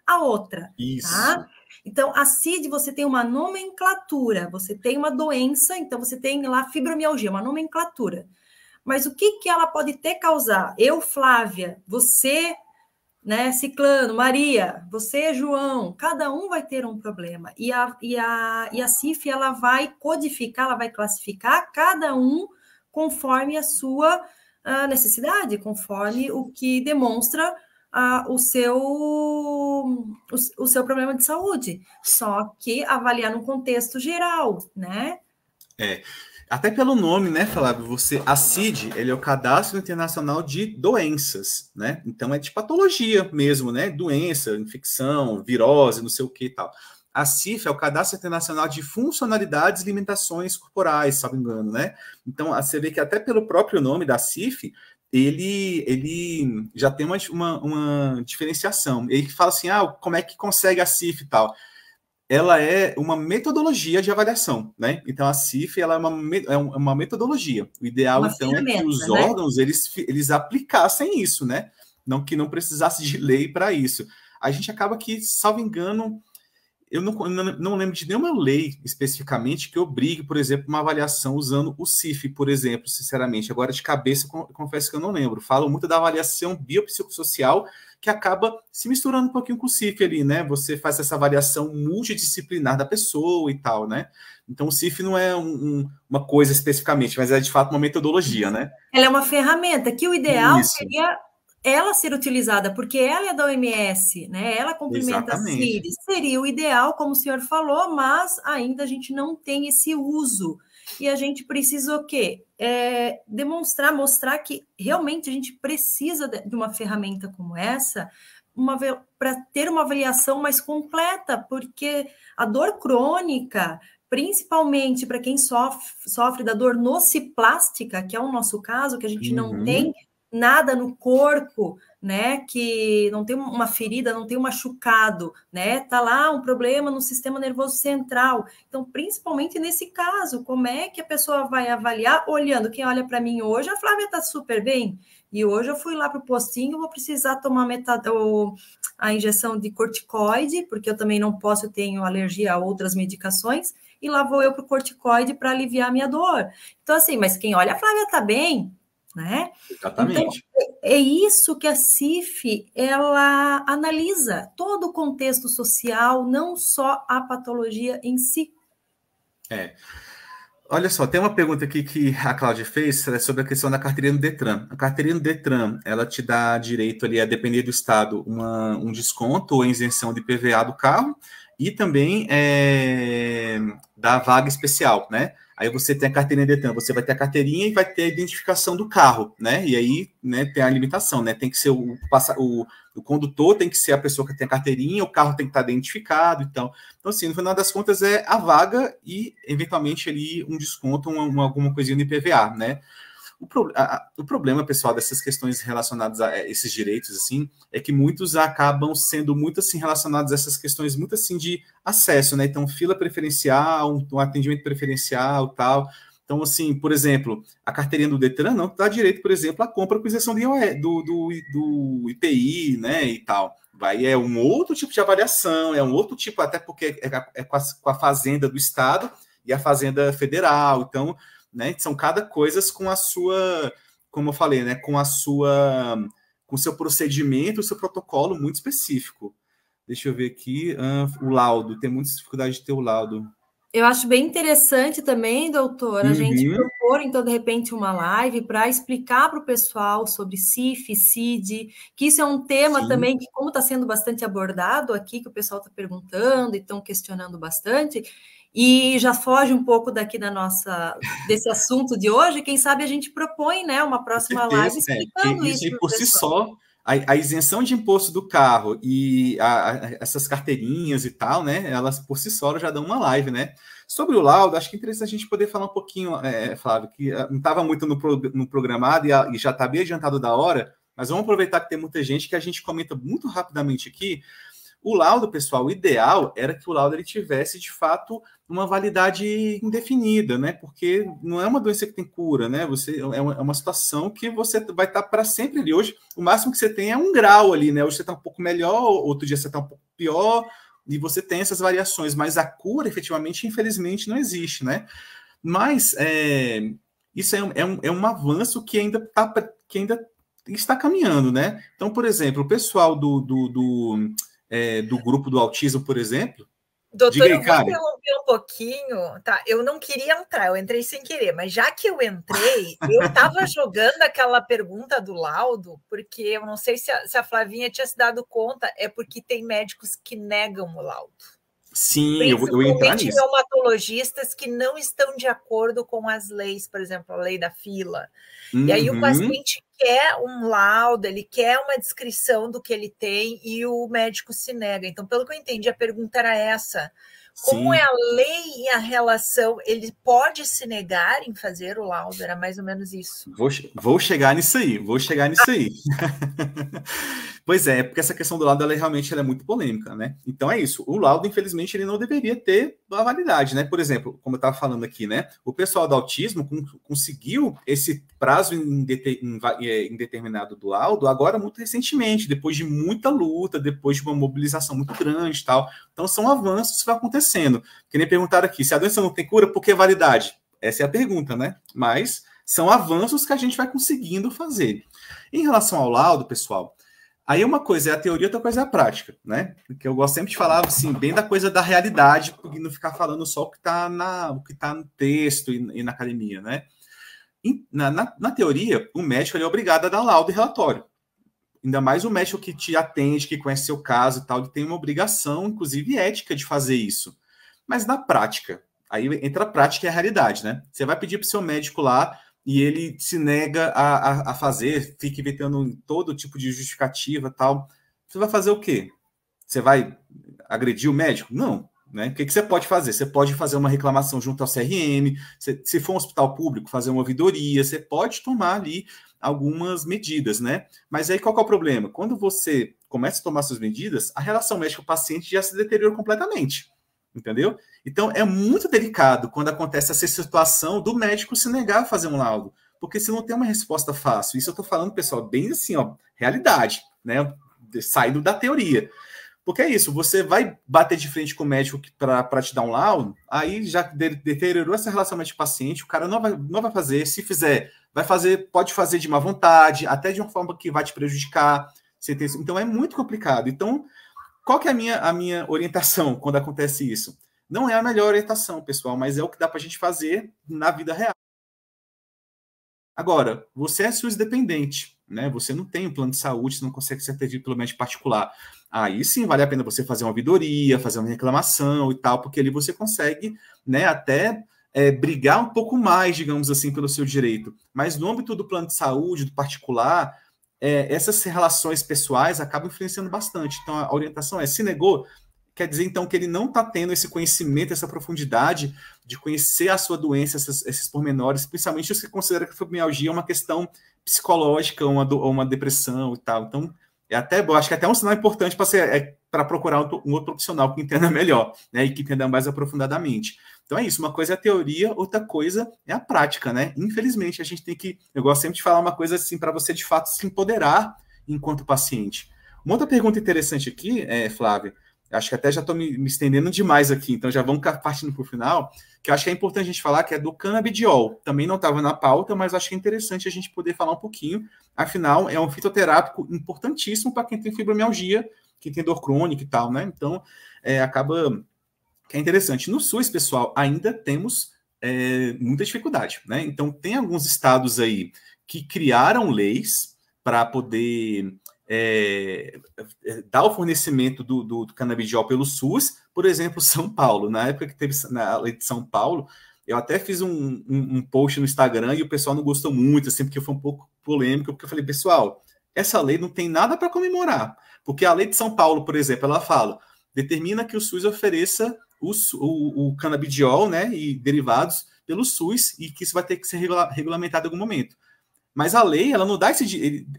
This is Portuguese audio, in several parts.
a outra, Isso. tá? Então, a CID, você tem uma nomenclatura, você tem uma doença, então você tem lá fibromialgia, uma nomenclatura. Mas o que ela pode ter causar? Eu, Flávia, você, né, Ciclano, Maria, você, João, cada um vai ter um problema. E a CIF, ela vai codificar, ela vai classificar cada um conforme a sua necessidade, conforme o que demonstra o seu problema de saúde. Só que avaliar num contexto geral, né? Até pelo nome, né, Flávio? A CID, ele é o Cadastro Internacional de Doenças, né? Então é de patologia mesmo, né? Doença, infecção, virose, não sei o que e tal. A CIF é o Cadastro Internacional de Funcionalidades e Limitações Corporais, se não me engano, né? Então você vê que até pelo próprio nome da CIF, ele já tem uma diferenciação. Ele fala assim, como é que consegue a CIF e tal? Ela é uma metodologia de avaliação, né? Então, a CIF ela é uma metodologia. O ideal, então, é que os órgãos, né, eles aplicassem isso, né? Que não precisasse de lei para isso. A gente acaba que, salvo engano, eu não lembro de nenhuma lei especificamente que obrigue, por exemplo, uma avaliação usando o CIF, por exemplo, sinceramente. Agora, de cabeça, confesso que eu não lembro. Falam muito da avaliação biopsicossocial, que acaba se misturando um pouquinho com o CIF ali, né? Você faz essa avaliação multidisciplinar da pessoa e tal, né? Então, o CIF não é uma coisa especificamente, mas é, de fato, uma metodologia, né? Ela é uma ferramenta que o ideal seria ela ser utilizada, porque ela é da OMS, né? Ela cumprimenta a CID. Seria o ideal, como o senhor falou, mas ainda a gente não tem esse uso. E a gente precisa o quê? Mostrar que realmente a gente precisa de uma ferramenta como essa para ter uma avaliação mais completa, porque a dor crônica, principalmente para quem sofre da dor nociplástica, que é o nosso caso, que a gente não tem nada no corpo, né, que não tem uma ferida, não tem um machucado, né, tá lá um problema no sistema nervoso central. Então, principalmente nesse caso, como é que a pessoa vai avaliar olhando? Quem olha para mim hoje, a Flávia tá super bem, e hoje eu fui lá pro postinho, vou precisar tomar a injeção de corticoide, porque eu também não posso, eu tenho alergia a outras medicações, e lá vou eu pro corticoide para aliviar a minha dor. Então, assim, mas quem olha, a Flávia tá bem, né? Exatamente. Então, é isso que a CIF, ela analisa todo o contexto social, não só a patologia em si. Olha só, tem uma pergunta aqui que a Cláudia fez sobre a questão da carteirinha do Detran. A carteirinha do Detran, ela te dá direito ali, a depender do estado, um desconto ou isenção de PVA do carro e também da vaga especial, né? Aí você tem a carteirinha Detran, você vai ter a carteirinha e vai ter a identificação do carro, né? E aí, né, tem a limitação, né? Tem que ser o condutor, tem que ser a pessoa que tem a carteirinha, o carro tem que estar identificado, então, assim, no final das contas é a vaga e, eventualmente, ali um desconto, alguma coisinha de PVA, né? O problema, pessoal, dessas questões relacionadas a esses direitos, assim, é que muitos acabam sendo muito, assim, relacionados a essas questões muito, assim, de acesso, né? Então, fila preferencial, um atendimento preferencial, tal. Então, assim, por exemplo, a carteirinha do Detran não dá direito, por exemplo, à compra com isenção do IPI, né, e tal. É um outro tipo de avaliação, é um outro tipo, até porque é com a fazenda do Estado e a fazenda federal, então, né, são cada coisa com a sua, como eu falei, né, com o seu procedimento, o seu protocolo muito específico. Deixa eu ver aqui, o laudo, tem muita dificuldade de ter o laudo. Eu acho bem interessante também, doutor, a gente propor, então, de repente, uma live para explicar para o pessoal sobre CIF, CID, que isso é um tema também que, como está sendo bastante abordado aqui, que o pessoal está perguntando e estão questionando bastante, e já foge um pouco daqui desse assunto de hoje, quem sabe a gente propõe, né, uma próxima live explicando isso por si só. A isenção de imposto do carro e essas carteirinhas e tal, né? Elas por si só já dão uma live, né? Sobre o laudo, acho que é interessante a gente poder falar um pouquinho, Flávio, que não estava muito no programado e já está bem adiantado da hora, mas vamos aproveitar que tem muita gente que a gente comenta muito rapidamente aqui. O laudo, pessoal, o ideal era que o laudo ele tivesse, de fato, uma validade indefinida, né? Porque não é uma doença que tem cura, né? É uma situação que você vai estar para sempre ali. Hoje, o máximo que você tem é 1 grau ali, né? Hoje você está um pouco melhor, outro dia você está um pouco pior, e você tem essas variações, mas a cura, efetivamente, infelizmente, não existe, né? Mas isso é um avanço que ainda está caminhando, né? Então, por exemplo, o pessoal do grupo do autismo, por exemplo. Doutor, eu vou interromper um pouquinho, tá? Eu não queria entrar, eu entrei sem querer, mas já que eu entrei, eu estava jogando aquela pergunta do laudo, porque eu não sei se a Flavinha tinha se dado conta, é porque tem médicos que negam o laudo. Sim, eu ia entrar nisso. Reumatologistas que não estão de acordo com as leis, por exemplo, a lei da fila. E aí o paciente quer um laudo, ele quer uma descrição do que ele tem e o médico se nega. Então, pelo que eu entendi, a pergunta era essa. Como é a lei e a relação? Ele pode se negar em fazer o laudo? Era mais ou menos isso. Vou chegar nisso aí. Pois é, porque essa questão do laudo, ela realmente é muito polêmica, né? Então é isso. O laudo, infelizmente, ele não deveria ter a validade, né? Por exemplo, como eu estava falando aqui, né? O pessoal do autismo conseguiu esse prazo indeterminado do laudo agora muito recentemente, depois de muita luta, depois de uma mobilização muito grande e tal. Então são avanços que vai acontecendo. Que nem perguntaram aqui, se a doença não tem cura, por que validade? Essa é a pergunta, né? Mas são avanços que a gente vai conseguindo fazer. Em relação ao laudo, pessoal, aí uma coisa é a teoria, outra coisa é a prática, né? Porque eu gosto sempre de falar, assim, bem da coisa da realidade, porque não ficar falando só o que está no texto e na academia, né? Na teoria, o médico ele é obrigado a dar laudo e relatório. Ainda mais o médico que te atende, que conhece seu caso e tal, ele tem uma obrigação, inclusive ética, de fazer isso. Mas na prática, aí entra a prática e a realidade, né? Você vai pedir para o seu médico lá e ele se nega a fazer, fica inventando todo tipo de justificativa e tal. Você vai fazer o quê? Você vai agredir o médico? Não. Né? O que você pode fazer? Você pode fazer uma reclamação junto ao CRM, se for um hospital público, fazer uma ouvidoria, você pode tomar ali algumas medidas, né? Mas aí qual que é o problema? Quando você começa a tomar suas medidas, a relação médico-paciente já se deteriora completamente, entendeu? Então é muito delicado quando acontece essa situação do médico se negar a fazer um laudo, porque você não tem uma resposta fácil. Isso eu estou falando, pessoal, bem assim, ó, realidade, né? Saindo da teoria. Porque é isso, você vai bater de frente com o médico para te dar um laudo, aí já deteriorou essa relação médico-paciente, o cara não vai fazer, se fizer, pode fazer de má vontade, até de uma forma que vai te prejudicar. Então é muito complicado. Então, qual que é a minha orientação quando acontece isso? Não é a melhor orientação, pessoal, mas é o que dá para a gente fazer na vida real. Agora, você é SUS dependente, né? Você não tem um plano de saúde, você não consegue ser atendido pelo médico particular. Aí sim vale a pena você fazer uma ouvidoria, fazer uma reclamação e tal, porque ali você consegue, né, até brigar um pouco mais, digamos assim, pelo seu direito. Mas no âmbito do plano de saúde, do particular, essas relações pessoais acabam influenciando bastante. Então a orientação é, se negou, quer dizer, então, que ele não está tendo esse conhecimento, essa profundidade de conhecer a sua doença, esses pormenores, principalmente os que consideram que a fibromialgia é uma questão psicológica, ou uma depressão e tal. Então, eu acho que é até um sinal importante para procurar um outro profissional que entenda melhor, né, e que entenda mais aprofundadamente. Então é isso, uma coisa é a teoria, outra coisa é a prática, né? Infelizmente, a gente tem que... Eu gosto sempre de falar uma coisa assim, para você, de fato, se empoderar enquanto paciente. Uma outra pergunta interessante aqui, Flávia, acho que até já estou me estendendo demais aqui, então já vamos partindo para o final, que eu acho que é importante a gente falar, que é do canabidiol. Também não estava na pauta, mas acho que é interessante a gente poder falar um pouquinho. Afinal, é um fitoterápico importantíssimo para quem tem fibromialgia, quem tem dor crônica e tal, né? Então, acaba que é interessante. No SUS, pessoal, ainda temos muita dificuldade, né? Então, tem alguns estados aí que criaram leis para poder... dar o fornecimento do canabidiol pelo SUS, por exemplo, São Paulo. Na época que teve na lei de São Paulo, eu até fiz um post no Instagram e o pessoal não gostou muito, assim, porque foi um pouco polêmico, porque eu falei, pessoal, essa lei não tem nada para comemorar, porque a lei de São Paulo, por exemplo, ela fala, determina que o SUS ofereça o canabidiol, né, e derivados pelo SUS, e que isso vai ter que ser regulamentado em algum momento. Mas a lei, ela não dá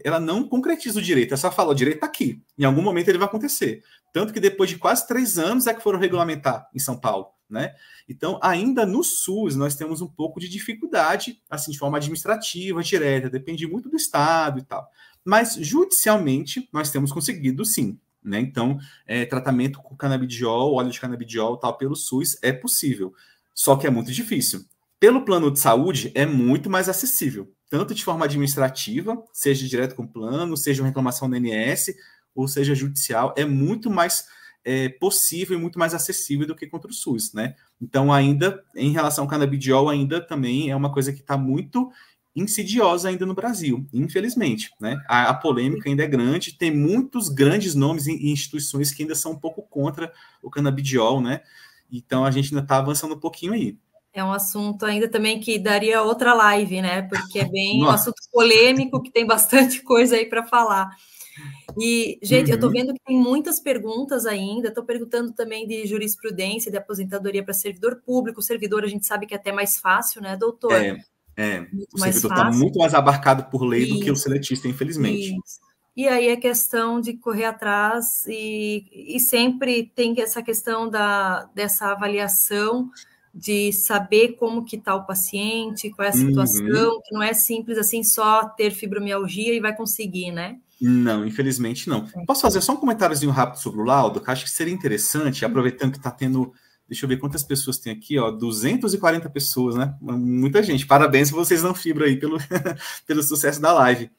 ela não concretiza o direito, ela só fala, o direito está aqui, em algum momento ele vai acontecer. Tanto que depois de quase 3 anos é que foram regulamentar em São Paulo, né? Então, ainda no SUS, nós temos um pouco de dificuldade, assim, de forma administrativa, direta, depende muito do estado e tal. Mas, judicialmente, nós temos conseguido, sim, né? Então, tratamento com canabidiol, óleo de canabidiol, tal, pelo SUS é possível, só que é muito difícil. Pelo plano de saúde, é muito mais acessível, tanto de forma administrativa, seja direto com o plano, seja uma reclamação do INSS, ou seja judicial, é muito mais possível e muito mais acessível do que contra o SUS, né? Então, ainda, em relação ao canabidiol, ainda também é uma coisa que está muito insidiosa ainda no Brasil, infelizmente, né? A polêmica ainda é grande, tem muitos grandes nomes e instituições que ainda são um pouco contra o canabidiol, né? Então, a gente ainda está avançando um pouquinho aí. É um assunto ainda também que daria outra live, né? Porque é bem um assunto polêmico, que tem bastante coisa aí para falar. E, gente, eu estou vendo que tem muitas perguntas ainda, estou perguntando também de jurisprudência, de aposentadoria para servidor público. O servidor a gente sabe que é até mais fácil, né, doutor? O servidor está muito mais abarcado por lei do que o seletista, infelizmente. Isso. E aí é questão de correr atrás e sempre tem essa questão dessa avaliação de saber como que está o paciente, qual é a situação, que não é simples assim só ter fibromialgia e vai conseguir, né? Não, infelizmente não. Posso fazer só um comentáriozinho rápido sobre o laudo, que acho que seria interessante, aproveitando que está tendo, deixa eu ver quantas pessoas tem aqui, ó, 240 pessoas, né? Muita gente. Parabéns se vocês não fibram aí pelo, pelo sucesso da live.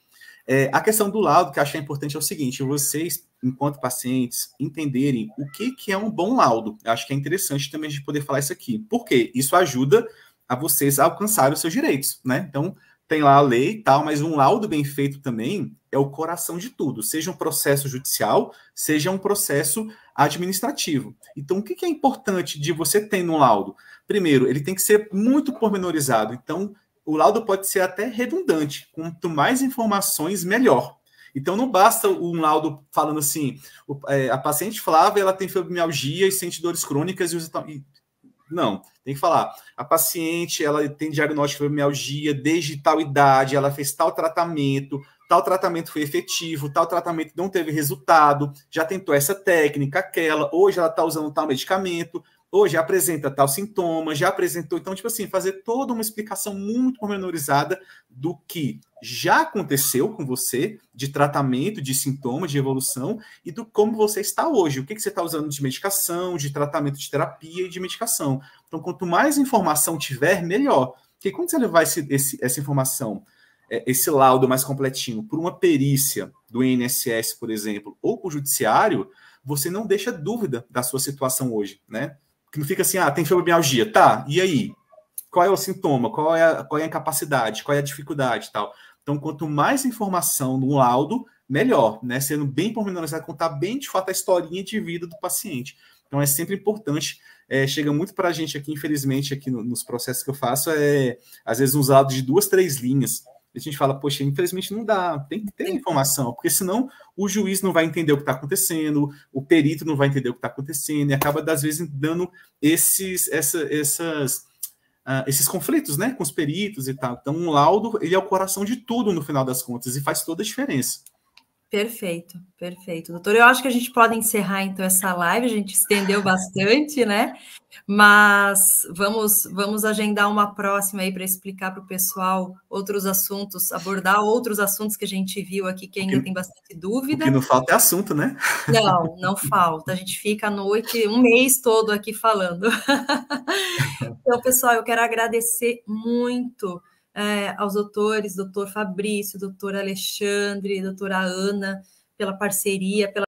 A questão do laudo, que eu acho importante, é o seguinte: vocês, enquanto pacientes, entenderem o que é um bom laudo. Eu acho que é interessante também a gente poder falar isso aqui. Por quê? Isso ajuda a vocês a alcançarem os seus direitos, né? Então, tem lá a lei e tal, mas um laudo bem feito também é o coração de tudo, seja um processo judicial, seja um processo administrativo. Então, o que é importante de você ter no laudo? Primeiro, ele tem que ser muito pormenorizado. Então, o laudo pode ser até redundante. Quanto mais informações, melhor. Então, não basta um laudo falando assim, a paciente Flávia, ela tem fibromialgia e sente dores crônicas e não, tem que falar. A paciente, ela tem diagnóstico de fibromialgia desde tal idade, ela fez tal tratamento foi efetivo, tal tratamento não teve resultado, já tentou essa técnica, aquela, hoje ela está usando tal medicamento, hoje apresenta tal sintoma, já apresentou. Então, tipo assim, fazer toda uma explicação muito pormenorizada do que já aconteceu com você, de tratamento, de sintoma, de evolução, e do como você está hoje. O que você está usando de medicação, de tratamento de terapia e de medicação. Então, quanto mais informação tiver, melhor. Porque quando você levar essa informação, esse laudo mais completinho, por uma perícia do INSS, por exemplo, ou para o judiciário, você não deixa dúvida da sua situação hoje, né? Que não fica assim, tem fibromialgia, tá, e aí? Qual é o sintoma? Qual é a incapacidade? Qual é a dificuldade e tal? Então, quanto mais informação no laudo, melhor, né? Sendo bem pormenorizado, contar bem, de fato, a historinha de vida do paciente. Então, é sempre importante, chega muito para a gente aqui, infelizmente, aqui nos processos que eu faço, às vezes uns laudos de 2, 3 linhas. A gente fala, poxa, infelizmente não dá, tem que ter informação, porque senão o juiz não vai entender o que está acontecendo, o perito não vai entender o que está acontecendo, e acaba, às vezes, dando esses conflitos, né, com os peritos e tal. Então, um laudo, ele é o coração de tudo, no final das contas, e faz toda a diferença. Perfeito, perfeito. Doutor, eu acho que a gente pode encerrar, então, essa live, a gente estendeu bastante, né? Mas vamos agendar uma próxima aí para explicar para o pessoal outros assuntos, abordar outros assuntos que a gente viu aqui, que ainda tem bastante dúvida. O que não falta é assunto, né? Não falta. A gente fica à noite, um mês todo aqui falando. Então, pessoal, eu quero agradecer muito aos doutores, doutor Fabrício, doutor Alexandre, doutora Ana, pela parceria, pela